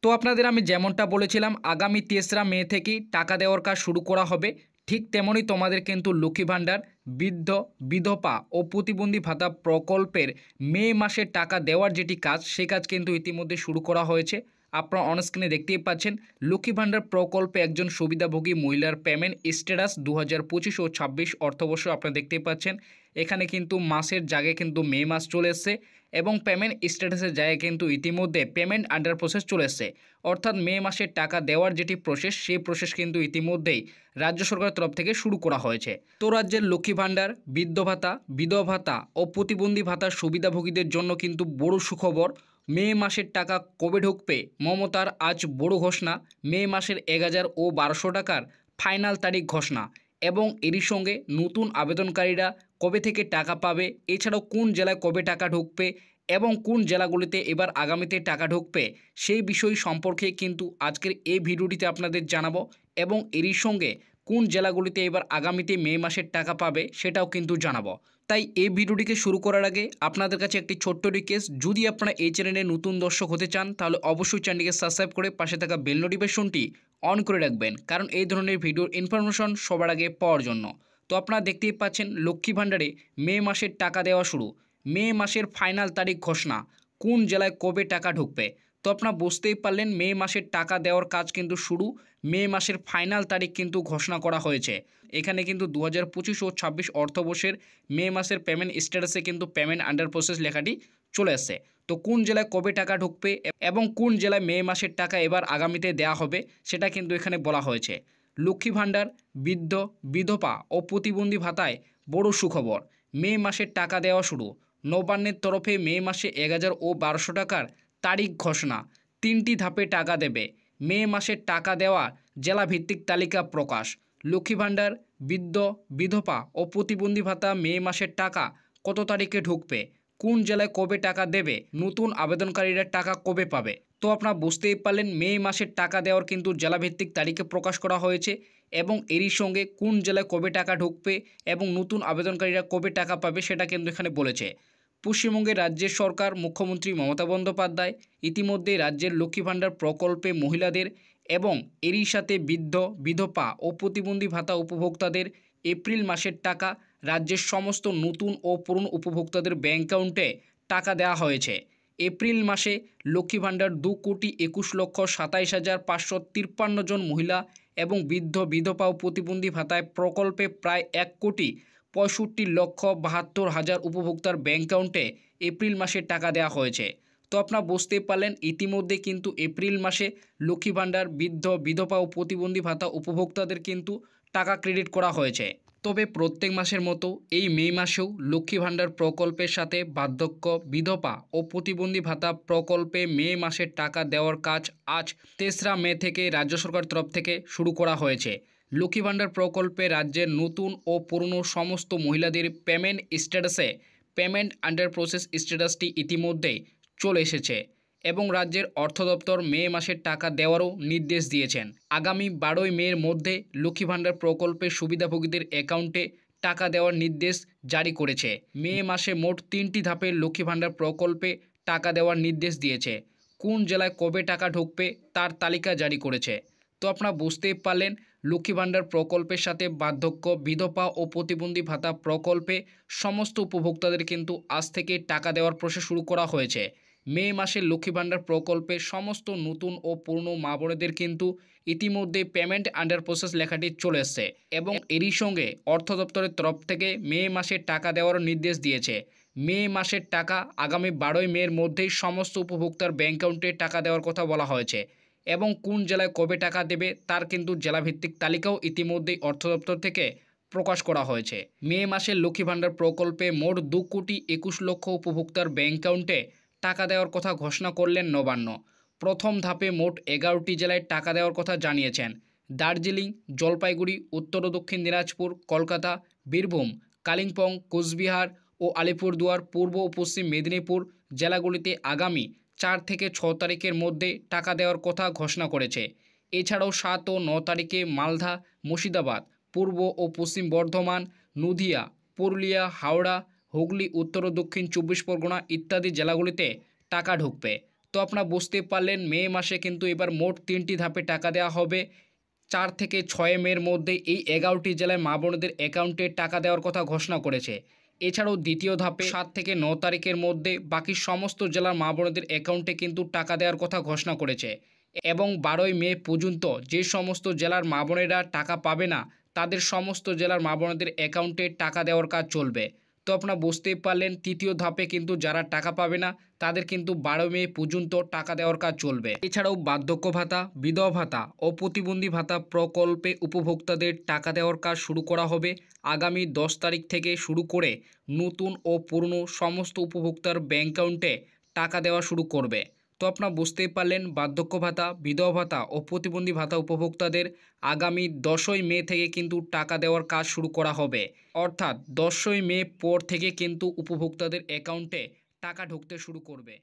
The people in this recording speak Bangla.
তো আপনাদের আমি যেমনটা বলেছিলাম আগামী ৩রা মে থেকেই টাকা দেওয়ার কাজ শুরু করা হবে, ঠিক তেমনই তোমাদের কিন্তু লক্ষ্মী ভাণ্ডার, বৃদ্ধ, বিধবা ও প্রতিবন্ধী ভাতা প্রকল্পের মে মাসে টাকা দেওয়ার যেটি কাজ, সেই কাজ কিন্তু ইতিমধ্যে শুরু করা হয়েছে। আপনারা অনস্ক্রিনে দেখতেই পাচ্ছেন লক্ষ্মী ভাণ্ডার প্রকল্পে একজন সুবিধাভোগী মহিলার পেমেন্ট স্ট্যাটাস 2025 ও 26 অর্থবর্ষ আপনারা দেখতেই পাচ্ছেন। এখানে কিন্তু মাসের জায়গায় কিন্তু মে মাস চলে এসছে এবং পেমেন্ট স্ট্যাটাসের জায়গায় কিন্তু ইতিমধ্যে পেমেন্ট আন্ডার প্রসেস চলে এসছে। অর্থাৎ মে মাসের টাকা দেওয়ার যেটি প্রসেস, সেই প্রসেস কিন্তু ইতিমধ্যেই রাজ্য সরকারের তরফ থেকে শুরু করা হয়েছে। তো রাজ্যের লক্ষ্মী ভাণ্ডার, বৃদ্ধ ভাতা, বিধবা ভাতা ও প্রতিবন্ধী ভাতার সুবিধাভোগীদের জন্য কিন্তু বড় সুখবর। মে মাসের টাকা কবে ঢুকবে, মমতার আজ বড় ঘোষণা। মে মাসের 1000 ও 1200 টাকার ফাইনাল তারিখ ঘোষণা এবং এরই সঙ্গে নতুন আবেদনকারীরা কবে থেকে টাকা পাবে, এছাড়াও কোন জেলায় কবে টাকা ঢুকবে এবং কোন জেলাগুলিতে এবার আগামীতে টাকা ঢুকবে, সেই বিষয় সম্পর্কে কিন্তু আজকের এই ভিডিওটিতে আপনাদের জানাবো এবং এরই সঙ্গে কোন জেলাগুলিতে এবার আগামীতে মে মাসের টাকা পাবে সেটাও কিন্তু জানাবো। তাই এই ভিডিওটিকে শুরু করার আগে আপনাদের কাছে একটি ছোট্ট রিকোয়েস্ট, যদি আপনারা এই চ্যানেলে নতুন দর্শক হতে চান তাহলে অবশ্যই চ্যানেলটিকে সাবস্ক্রাইব করে পাশে থাকা বেল নোটিফিকেশনটি অন করে রাখবেন, কারণ এই ধরনের ভিডিওর ইনফরমেশন সবার আগে পাওয়ার জন্য। তো আপনারা দেখতেই পাচ্ছেন লক্ষ্মী ভাণ্ডারে মে মাসের টাকা দেওয়া শুরু, মে মাসের ফাইনাল তারিখ ঘোষণা, কোন জেলায় কবে টাকা ঢুকবে। তো আপনারা বুঝতেই পারলেন মে মাসের টাকা দেওয়ার কাজ কিন্তু শুরু, মে মাসের ফাইনাল তারিখ কিন্তু ঘোষণা করা হয়েছে। এখানে কিন্তু 2025 ও 26 অর্থবর্ষের মে মাসের পেমেন্ট স্ট্যাটাসে কিন্তু পেমেন্ট আন্ডার প্রসেস লেখাটি চলে আসছে। তো কোন জেলায় কবে টাকা ঢুকবে এবং কোন জেলায় মে মাসের টাকা এবার আগামীতে দেওয়া হবে সেটা কিন্তু এখানে বলা হয়েছে। লক্ষ্মী ভাণ্ডার, বৃদ্ধ, বিধবা ও প্রতিবন্ধী ভাতায় বড় সুখবর, মে মাসের টাকা দেওয়া শুরু। নবান্নের তরফে মে মাসে 1000 ও 1200 টাকার তারিখ ঘোষণা, 3টি ধাপে টাকা দেবে। মে মাসের টাকা দেওয়া জেলাভিত্তিক তালিকা প্রকাশ। লক্ষ্মী ভাণ্ডার, বৃদ্ধ, বিধবা ও প্রতিবন্ধী ভাতা মে মাসের টাকা কত তারিখে ঢুকবে, কোন জেলায় কবে টাকা দেবে, নতুন আবেদনকারীরা টাকা কবে পাবে। তো আপনারা বুঝতেই পারলেন মে মাসের টাকা দেওয়ার কিন্তু জেলাভিত্তিক তারিখে প্রকাশ করা হয়েছে এবং এরই সঙ্গে কোন জেলায় কবে টাকা ঢুকবে এবং নতুন আবেদনকারীরা কবে টাকা পাবে সেটা কিন্তু এখানে বলেছে। পশ্চিমবঙ্গের রাজ্যের সরকার মুখ্যমন্ত্রী মমতা বন্দ্যোপাধ্যায় ইতিমধ্যে রাজ্যের লক্ষ্মী ভাণ্ডার প্রকল্পে মহিলাদের এবং এরই সাথে বৃদ্ধ, বিধবা ও প্রতিবন্ধী ভাতা উপভোক্তাদের এপ্রিল মাসের টাকা রাজ্যের সমস্ত নতুন ও পুরনো উপভোক্তাদের ব্যাঙ্ক অ্যাকাউন্টে টাকা দেওয়া হয়েছে। এপ্রিল মাসে লক্ষ্মী ভাণ্ডার 2,21,27,553 জন মহিলা এবং বৃদ্ধ, বিধবা ও প্রতিবন্ধী ভাতায় প্রকল্পে প্রায় 1,65,72,000 উপভোক্তার ব্যাঙ্ক অ্যাকাউন্টে এপ্রিল মাসে টাকা দেওয়া হয়েছে। তো আপনারা বুঝতেই পারলেন ইতিমধ্যে কিন্তু এপ্রিল মাসে লক্ষ্মী ভাণ্ডার, বৃদ্ধ, বিধবা ও প্রতিবন্ধী ভাতা উপভোক্তাদের কিন্তু টাকা ক্রেডিট করা হয়েছে। তবে প্রত্যেক মাসের মতো এই মে মাসেও লক্ষ্মী ভাণ্ডার প্রকল্পের সাথে বার্ধক্য, বিধবা ও প্রতিবন্ধী ভাতা প্রকল্পে মে মাসের টাকা দেওয়ার কাজ আজ 3রা মে থেকে রাজ্য সরকার তরফ থেকে শুরু করা হয়েছে। লক্ষ্মী ভাণ্ডার প্রকল্পে রাজ্যের নতুন ও পুরনো সমস্ত মহিলাদের পেমেন্ট স্ট্যাটাসে পেমেন্ট আন্ডার প্রসেস স্ট্যাটাসটি ইতিমধ্যেই চলে এসেছে এবং রাজ্যের অর্থ দপ্তর মে মাসের টাকা দেওয়ারও নির্দেশ দিয়েছেন। আগামী 12ই মের মধ্যে লক্ষ্মী ভাণ্ডার প্রকল্পের সুবিধাভোগীদের অ্যাকাউন্টে টাকা দেওয়ার নির্দেশ জারি করেছে। মে মাসে মোট 3টি ধাপে লক্ষ্মী ভাণ্ডার প্রকল্পে টাকা দেওয়ার নির্দেশ দিয়েছে। কোন জেলায় কবে টাকা ঢুকবে তার তালিকা জারি করেছে। তো আপনারা বুঝতেই পারলেন লক্ষ্মী ভাণ্ডার প্রকল্পের সাথে বার্ধক্য, বিধবা ও প্রতিবন্ধী ভাতা প্রকল্পে সমস্ত উপভোক্তাদের কিন্তু আজ থেকে টাকা দেওয়ার প্রসেস শুরু করা হয়েছে। মে মাসে লক্ষ্মী ভাণ্ডার প্রকল্পে সমস্ত নতুন ও পুরনো মা বোনেদের কিন্তু ইতিমধ্যে পেমেন্ট আন্ডার প্রসেস লেখাটি চলে এসছে এবং এরই সঙ্গে অর্থ দপ্তরের তরফ থেকে মে মাসে টাকা দেওয়ার নির্দেশ দিয়েছে। মে মাসের টাকা আগামী 12ই মের মধ্যেই সমস্ত উপভোক্তার ব্যাঙ্ক অ্যাকাউন্টে টাকা দেওয়ার কথা বলা হয়েছে এবং কোন জেলায় কবে টাকা দেবে তার কিন্তু জেলাভিত্তিক তালিকাও ইতিমধ্যেই অর্থ দপ্তর থেকে প্রকাশ করা হয়েছে। মে মাসে লক্ষ্মী ভাণ্ডার প্রকল্পে মোট 2,21,00,000 উপভোক্তার ব্যাঙ্ক অ্যাকাউন্টে টাকা দেওয়ার কথা ঘোষণা করলেন নবান্ন। প্রথম ধাপে মোট 11টি জেলায় টাকা দেওয়ার কথা জানিয়েছেন দার্জিলিং, জলপাইগুড়ি, উত্তর ও দক্ষিণ দিনাজপুর, কলকাতা, বীরভূম, কালিম্পং, কোচবিহার ও আলিপুরদুয়ার, পূর্ব ও পশ্চিম মেদিনীপুর জেলাগুলিতে আগামী 4 থেকে 6 তারিখের মধ্যে টাকা দেওয়ার কথা ঘোষণা করেছে। এছাড়াও 7 ও 9 তারিখে মালদা, মুর্শিদাবাদ, পূর্ব ও পশ্চিম বর্ধমান, নদিয়া, পুরুলিয়া, হাওড়া, হুগলি, উত্তর ও দক্ষিণ 24 পরগনা ইত্যাদি জেলাগুলিতে টাকা ঢুকবে। তো আপনারা বুঝতে পারলেন মে মাসে কিন্তু এবার মোট 3টি ধাপে টাকা দেওয়া হবে। 4 থেকে 6 মের মধ্যে এই 11টি জেলায় মা বোনদের অ্যাকাউন্টে টাকা দেওয়ার কথা ঘোষণা করেছে। এছাড়াও দ্বিতীয় ধাপে 7 থেকে 9 তারিখের মধ্যে বাকি সমস্ত জেলার মা বোনদের অ্যাকাউন্টে কিন্তু টাকা দেওয়ার কথা ঘোষণা করেছে। এবং 12ই মে পর্যন্ত যে সমস্ত জেলার মা বোনেরা টাকা পাবে না তাদের সমস্ত জেলার মা বোনদের অ্যাকাউন্টে টাকা দেওয়ার কাজ চলবে। তো আপনারা বুঝতেই পারলেন তৃতীয় ধাপে কিন্তু যারা টাকা পাবে না তাদের কিন্তু 12 মে পর্যন্ত টাকা দেওয়ার কাজ চলবে। এছাড়াও বার্ধক্য ভাতা, বিধবা ভাতা ও প্রতিবন্ধী ভাতা প্রকল্পে উপভোক্তাদের টাকা দেওয়ার কাজ শুরু করা হবে আগামী 10 তারিখ থেকে শুরু করে নতুন ও পুরনো সমস্ত উপভোক্তার ব্যাংক অ্যাকাউন্টে টাকা দেওয়া শুরু করবে। তো আপনারা বুঝতেই পারলেন বার্ধক্য ভাতা, বিধবা ভাতা ও প্রতিবন্ধী ভাতা উপভোক্তাদের আগামী 10ই মে থেকে কিন্তু টাকা দেওয়ার কাজ শুরু করা হবে। অর্থাৎ 10ই মে পর থেকে কিন্তু উপভোক্তাদের অ্যাকাউন্টে টাকা ঢুকতে শুরু করবে।